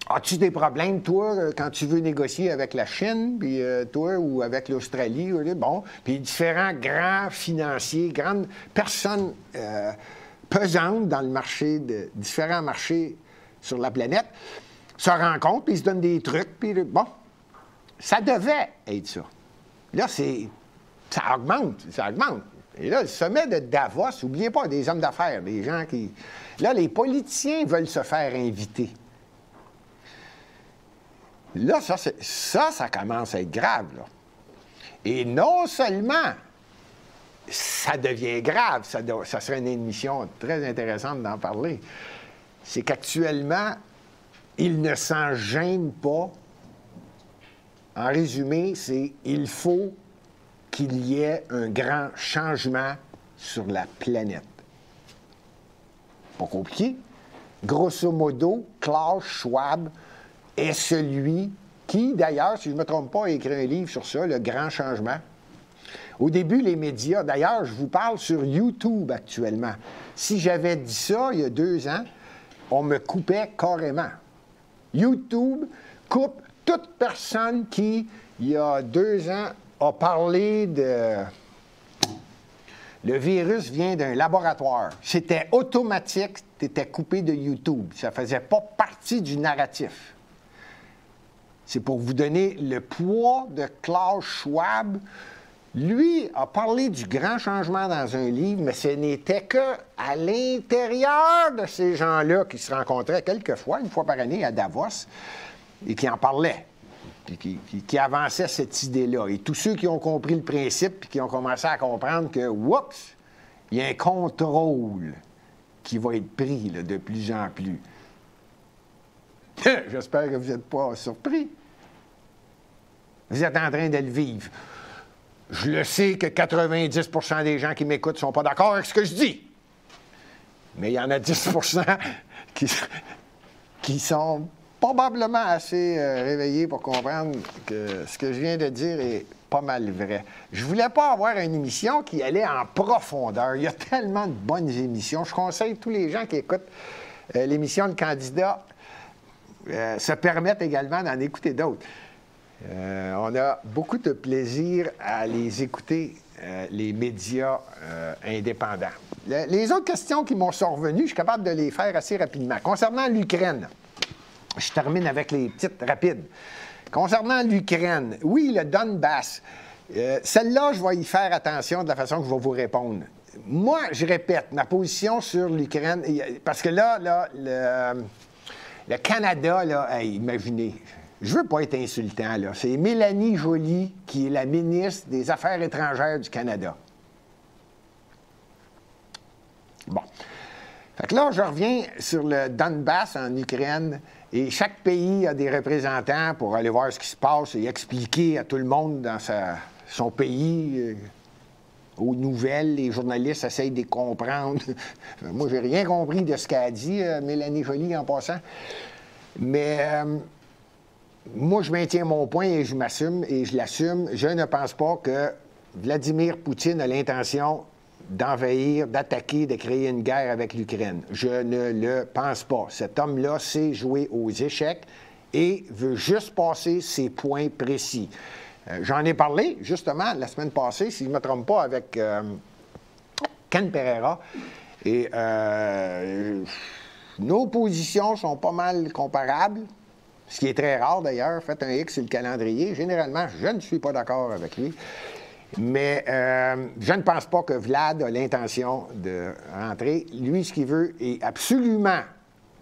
As-tu des problèmes, toi, quand tu veux négocier avec la Chine, puis toi, ou avec l'Australie? Bon, puis différents grands financiers, grandes personnes pesantes dans le marché, différents marchés sur la planète, se rencontrent, puis ils se donnent des trucs, puis bon, ça devait être ça. Là, ça augmente. Et là, le sommet de Davos, n'oubliez pas, des hommes d'affaires, des gens qui... Là, les politiciens veulent se faire inviter. Là, ça commence à être grave, là. Et non seulement ça devient grave, ça serait une émission très intéressante d'en parler, c'est qu'actuellement, ils ne s'en gênent pas. En résumé, il faut qu'il y ait un grand changement sur la planète. Pas compliqué. Grosso modo, Klaus Schwab est celui qui, d'ailleurs, si je ne me trompe pas, a écrit un livre sur ça, Le Grand Changement. Au début, les médias, d'ailleurs, je vous parle sur YouTube actuellement. Si j'avais dit ça il y a 2 ans, on me coupait carrément. YouTube coupe toute personne qui, il y a 2 ans, a parlé de... Le virus vient d'un laboratoire. C'était automatique, tu étais coupé de YouTube. Ça ne faisait pas partie du narratif. C'est pour vous donner le poids de Klaus Schwab. Lui a parlé du grand changement dans un livre, mais ce n'était qu'à l'intérieur de ces gens-là qui se rencontraient quelquefois, une fois par année, à Davos, et qui en parlaient. Qui avançait cette idée-là. Et tous ceux qui ont compris le principe et qui ont commencé à comprendre que, oups, il y a un contrôle qui va être pris là, de plus en plus. J'espère que vous n'êtes pas surpris. Vous êtes en train de le vivre. Je le sais que 90 % des gens qui m'écoutent ne sont pas d'accord avec ce que je dis. Mais il y en a 10 % qui sont probablement assez réveillés pour comprendre que ce que je viens de dire est pas mal vrai. Je voulais pas avoir une émission qui allait en profondeur. Il y a tellement de bonnes émissions. Je conseille tous les gens qui écoutent l'émission Le Candidat se permettent également d'en écouter d'autres. On a beaucoup de plaisir à les écouter, les médias indépendants. Les autres questions qui m'ont survenues, je suis capable de les faire assez rapidement. Concernant l'Ukraine, je termine avec les petites rapides. Concernant l'Ukraine, oui, le Donbass, celle-là, je vais y faire attention de la façon que je vais vous répondre. Moi, je répète, ma position sur l'Ukraine, parce que là, le Canada, là, hey, imaginez, je veux pas être insultant, là. C'est Mélanie Joly, qui est la ministre des Affaires étrangères du Canada. Bon. Fait que là, je reviens sur le Donbass en Ukraine, et chaque pays a des représentants pour aller voir ce qui se passe et expliquer à tout le monde dans son pays, aux nouvelles, les journalistes essayent de les comprendre. Moi, j'ai rien compris de ce qu'a dit Mélanie Joly en passant. Mais moi, je maintiens mon point et je m'assume et je l'assume. Je ne pense pas que Vladimir Poutine a l'intention d'envahir, d'attaquer, de créer une guerre avec l'Ukraine. Je ne le pense pas. Cet homme-là sait jouer aux échecs et veut juste passer ses points précis. J'en ai parlé, justement, la semaine passée, si je ne me trompe pas, avec Ken Pereira. Et nos positions sont pas mal comparables, ce qui est très rare d'ailleurs. Faites un X sur le calendrier. Généralement, je ne suis pas d'accord avec lui. Mais je ne pense pas que Vlad a l'intention de rentrer. Lui, ce qu'il veut, et absolument,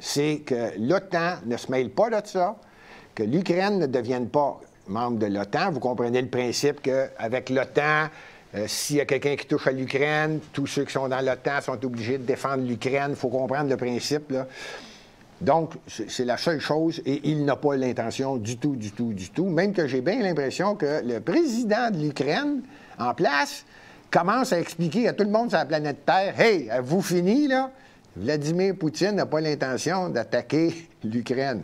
c'est que l'OTAN ne se mêle pas de ça, que l'Ukraine ne devienne pas membre de l'OTAN. Vous comprenez le principe qu'avec l'OTAN, s'il y a quelqu'un qui touche à l'Ukraine, tous ceux qui sont dans l'OTAN sont obligés de défendre l'Ukraine. Il faut comprendre le principe, là. Donc, c'est la seule chose, et il n'a pas l'intention du tout, même que j'ai bien l'impression que le président de l'Ukraine, en place, commence à expliquer à tout le monde sur la planète Terre, « Hey, avez-vous fini, là? Vladimir Poutine n'a pas l'intention d'attaquer l'Ukraine. »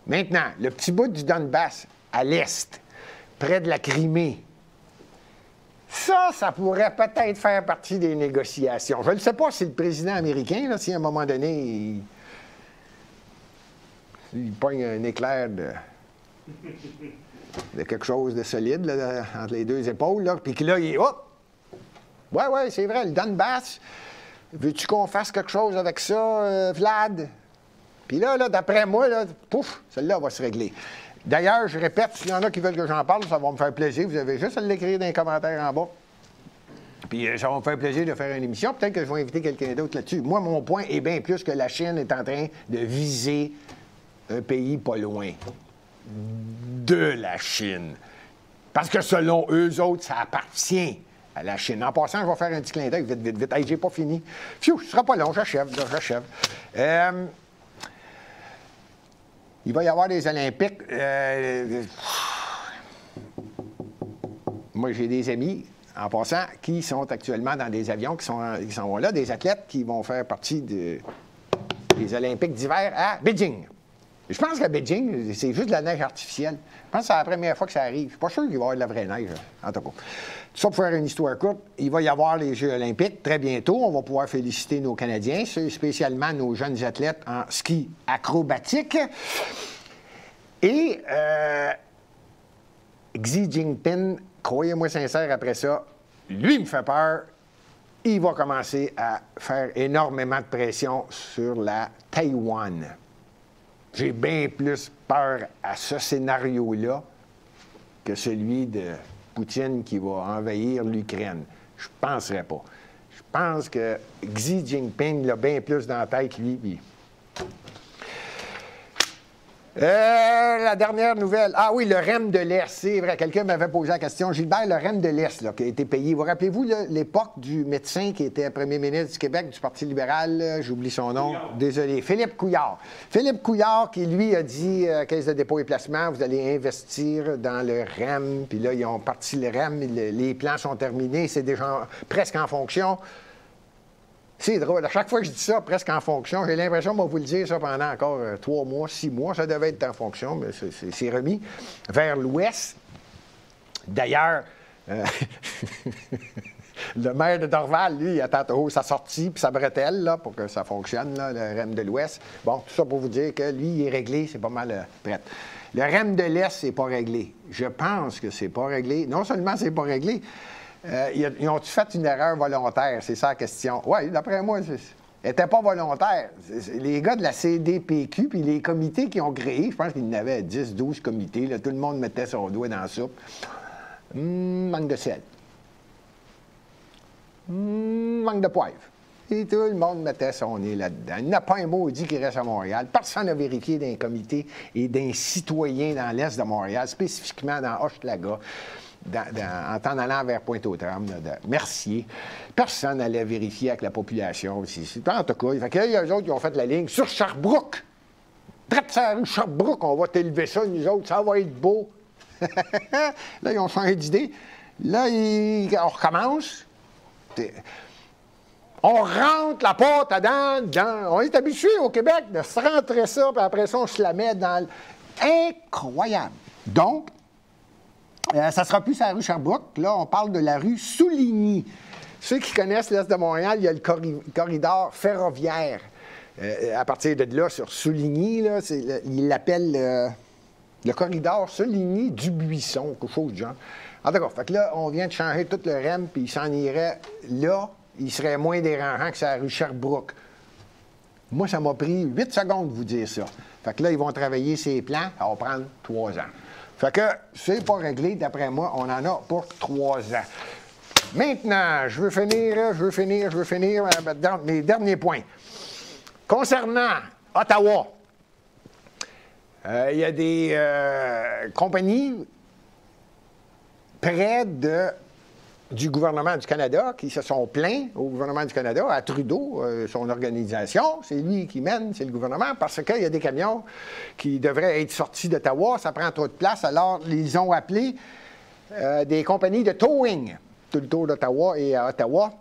Maintenant, le petit bout du Donbass, à l'est, près de la Crimée, ça pourrait peut-être faire partie des négociations. Je ne sais pas si le président américain, là, si à un moment donné, il pogne un éclair de quelque chose de solide là, entre les deux épaules, là, puis que là, il est... Oh! Ouais, c'est vrai, le Donbass, veux-tu qu'on fasse quelque chose avec ça, Vlad? Puis là, d'après moi, là, pouf, celle-là va se régler. D'ailleurs, je répète, s'il y en a qui veulent que j'en parle, ça va me faire plaisir. Vous avez juste à l'écrire dans les commentaires en bas. Puis ça va me faire plaisir de faire une émission. Peut-être que je vais inviter quelqu'un d'autre là-dessus. Moi, mon point est bien plus que la Chine est en train de viser un pays pas loin de la Chine. Parce que selon eux autres, ça appartient à la Chine. En passant, je vais faire un petit clin d'œil, vite. Hey, j'ai pas fini. Pfiou, ce sera pas long, j'achève. Il va y avoir des Olympiques. Moi, j'ai des amis, en passant, qui sont actuellement dans des avions, qui sont là, des athlètes qui vont faire partie des Olympiques d'hiver à Beijing. Je pense qu'à Beijing, c'est juste de la neige artificielle. Je pense que c'est la première fois que ça arrive. Je suis pas sûr qu'il va y avoir de la vraie neige, en tout cas. Tout ça pour faire une histoire courte, il va y avoir les Jeux olympiques très bientôt. On va pouvoir féliciter nos Canadiens, spécialement nos jeunes athlètes en ski acrobatique. Et Xi Jinping, croyez-moi sincère, après ça, lui me fait peur. Il va commencer à faire énormément de pression sur la Taïwan. J'ai bien plus peur à ce scénario-là que celui de Poutine qui va envahir l'Ukraine. Je ne penserais pas. Je pense que Xi Jinping l'a bien plus dans la tête, lui. Puis... la dernière nouvelle. Ah oui, le REM de l'Est, c'est vrai. Quelqu'un m'avait posé la question. Gilbert, le REM de l'Est, là, qui a été payé. Vous rappelez-vous l'époque du médecin qui était premier ministre du Québec, du Parti libéral, j'oublie son nom. Couillard. Désolé. Philippe Couillard. Philippe Couillard qui, lui, a dit, Caisse de dépôt et placement, vous allez investir dans le REM. Puis là, ils ont parti le REM. Les plans sont terminés. C'est déjà presque en fonction. C'est drôle. À chaque fois que je dis ça, presque en fonction, j'ai l'impression qu'on va vous le dire ça pendant encore 3 mois, 6 mois. Ça devait être en fonction, mais c'est remis vers l'ouest. D'ailleurs, le maire de Dorval, lui, il attend sa sortie puis sa bretelle là, pour que ça fonctionne, là, le REM de l'ouest. Bon, tout ça pour vous dire que lui, il est réglé, c'est pas mal prêt. Le REM de l'est, c'est pas réglé. Je pense que c'est pas réglé. Non seulement c'est pas réglé, ils ont-tu fait une erreur volontaire? C'est ça la question. Oui, d'après moi, elle n'était pas volontaire. Les gars de la CDPQ, puis les comités qui ont créé, je pense qu'il y en avait 10, 12 comités, là, tout le monde mettait son doigt dans la soupe. Manque de sel. Manque de poivre. Et tout le monde mettait son nez là-dedans. Il n'y a pas un maudit qui reste à Montréal. Personne n'a vérifié d'un comité et d'un citoyen dans l'est de Montréal, spécifiquement dans Hochelaga, en t'en allant vers Pointe-aux-Trembles, de Mercier. Personne n'allait vérifier avec la population aussi. En tout cas, il y a eux autres qui ont fait la ligne sur Sherbrooke. Traite ça, rue Sherbrooke, on va t'élever ça, nous autres, ça va être beau. Là, ils ont changé d'idée. Là, on recommence. On rentre la porte dedans. On est habitué au Québec de se rentrer ça, puis après ça, on se la met dans le... Incroyable. Donc, ça ne sera plus sur la rue Sherbrooke. Là, on parle de la rue Souligny. Ceux qui connaissent l'Est de Montréal, il y a le corridor ferroviaire. À partir de là, sur Souligny, là, ils l'appellent le corridor Souligny-Dubuisson, quelque chose du genre. En tout cas, fait que là, on vient de changer tout le REM, puis il s'en irait là. Il serait moins dérangeant que sur la rue Sherbrooke. Moi, ça m'a pris 8 secondes de vous dire ça. Fait que là, ils vont travailler ces plans. Ça va prendre 3 ans. Fait que c'est pas réglé, d'après moi. On en a pour 3 ans. Maintenant, je veux finir dans mes derniers points. Concernant Ottawa, il y a des compagnies près du gouvernement du Canada qui se sont plaints au gouvernement du Canada, à Trudeau, son organisation. C'est lui qui mène, c'est le gouvernement, parce qu'il y a des camions qui devraient être sortis d'Ottawa. Ça prend trop de place. Alors, ils ont appelé des compagnies de towing tout le tour d'Ottawa et à Ottawa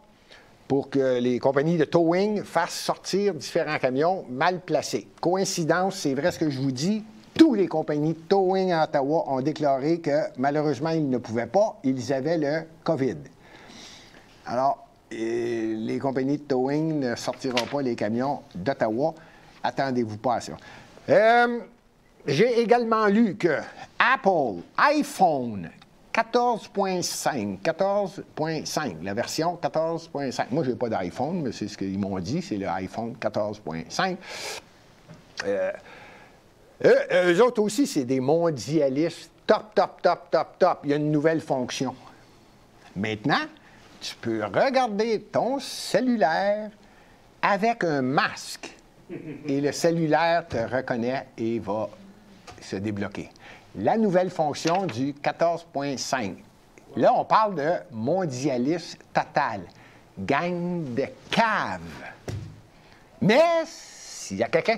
pour que les compagnies de towing fassent sortir différents camions mal placés. Coïncidence, c'est vrai ce que je vous dis, toutes les compagnies de towing à Ottawa ont déclaré que malheureusement, ils ne pouvaient pas, ils avaient le COVID. Alors, les compagnies de towing ne sortiront pas les camions d'Ottawa. Attendez-vous pas à ça. J'ai également lu que Apple, iPhone 14.5, la version 14.5. Moi, je n'ai pas d'iPhone, mais c'est ce qu'ils m'ont dit, c'est le iPhone 14.5. Eux autres aussi, c'est des mondialistes. Top. Il y a une nouvelle fonction. Maintenant, tu peux regarder ton cellulaire avec un masque et le cellulaire te reconnaît et va se débloquer. La nouvelle fonction du 14.5. Là, on parle de mondialiste total. Gang de caves. Mais s'il y a quelqu'un...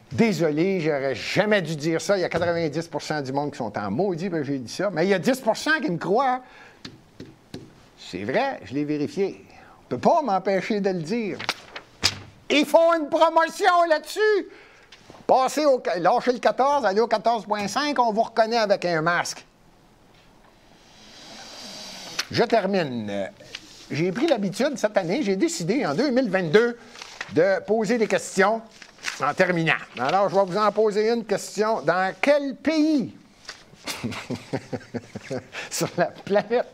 Désolé, j'aurais jamais dû dire ça. Il y a 90 du monde qui sont en maudit, ben j'ai dit ça. Mais il y a 10 qui me croient. C'est vrai, je l'ai vérifié. On ne peut pas m'empêcher de le dire. Ils font une promotion là-dessus. Lâchez le 14, allez au 14.5, on vous reconnaît avec un masque. Je termine. J'ai pris l'habitude cette année, j'ai décidé en 2022 de poser des questions en terminant. Alors, je vais vous en poser une question. Dans quel pays sur la planète,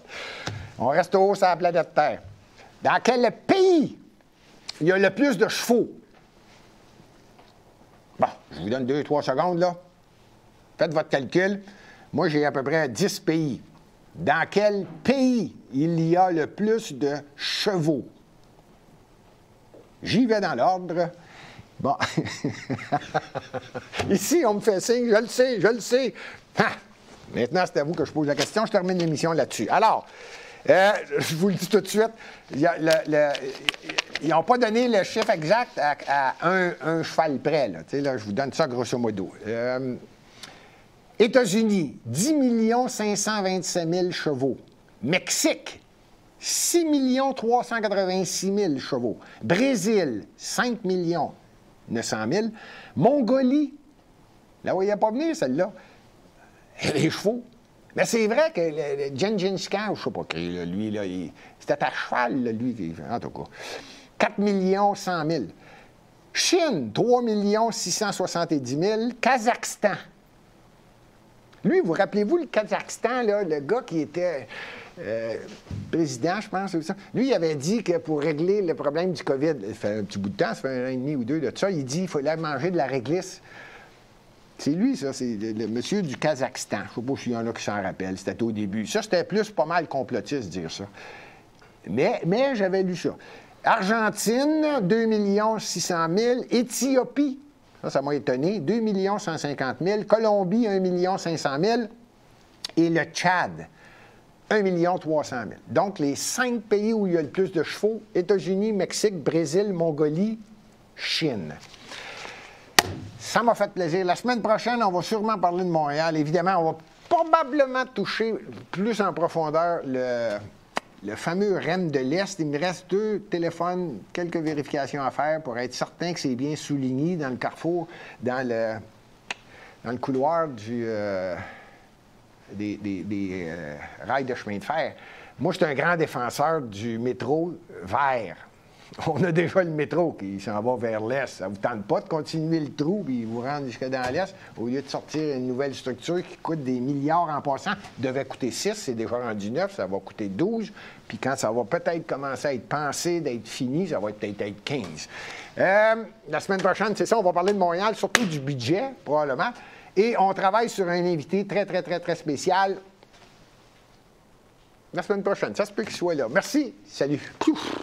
on reste haut sur la planète Terre, dans quel pays il y a le plus de chevaux? Bon, je vous donne 2-3 secondes, là. Faites votre calcul. Moi, j'ai à peu près 10 pays. Dans quel pays il y a le plus de chevaux? J'y vais dans l'ordre. Bon. Ici, on me fait signe, je le sais. Ah! Maintenant, c'est à vous que je pose la question. Je termine l'émission là-dessus. Alors, je vous le dis tout de suite, ils n'ont pas donné le chiffre exact à un cheval près. Là. Là, je vous donne ça grosso modo. États-Unis, 10 527 000 chevaux. Mexique, 6 386 000 chevaux. Brésil, 5 900 000. Mongolie, là où il n'y a pas venu, celle-là, les chevaux. Mais c'est vrai que le Gengis Khan, je ne sais pas qui, là, lui, là, c'était à cheval, là, lui, en tout cas. 4 100 000. Chine, 3 670 000. Kazakhstan. Lui, vous rappelez-vous le Kazakhstan, là, le gars qui était président, je pense, ça. Lui, il avait dit que pour régler le problème du COVID, ça fait un petit bout de temps, ça fait 1 an et demi ou 2 de ça, il dit qu'il fallait manger de la réglisse. C'est lui, ça, c'est le monsieur du Kazakhstan. Je ne sais pas s'il y en a qui s'en rappellent, c'était au début. Ça, c'était plus pas mal complotiste, dire ça. Mais j'avais lu ça. Argentine, 2 600 000. Éthiopie, ça m'a étonné, 2 150 000. Colombie, 1 500 000. Et le Tchad, 1 300 000. Donc, les 5 pays où il y a le plus de chevaux, États-Unis, Mexique, Brésil, Mongolie, Chine. Ça m'a fait plaisir. La semaine prochaine, on va sûrement parler de Montréal. Évidemment, on va probablement toucher plus en profondeur le fameux REM de l'Est. Il me reste 2 téléphones, quelques vérifications à faire pour être certain que c'est bien souligné dans le carrefour, dans le couloir des rails de chemin de fer. Moi, je suis un grand défenseur du métro vert. On a déjà le métro qui s'en va vers l'Est. Ça ne vous tente pas de continuer le trou puis vous rendre jusque dans l'Est au lieu de sortir une nouvelle structure qui coûte des milliards en passant. Devait coûter 6, c'est déjà rendu 9, ça va coûter 12. Puis quand ça va peut-être commencer à être pensé, d'être fini, ça va peut-être être 15. La semaine prochaine, c'est ça, on va parler de Montréal, surtout du budget, probablement. Et on travaille sur un invité très, très, très, très spécial la semaine prochaine. Ça se peut qu'il soit là. Merci. Salut. Pouf.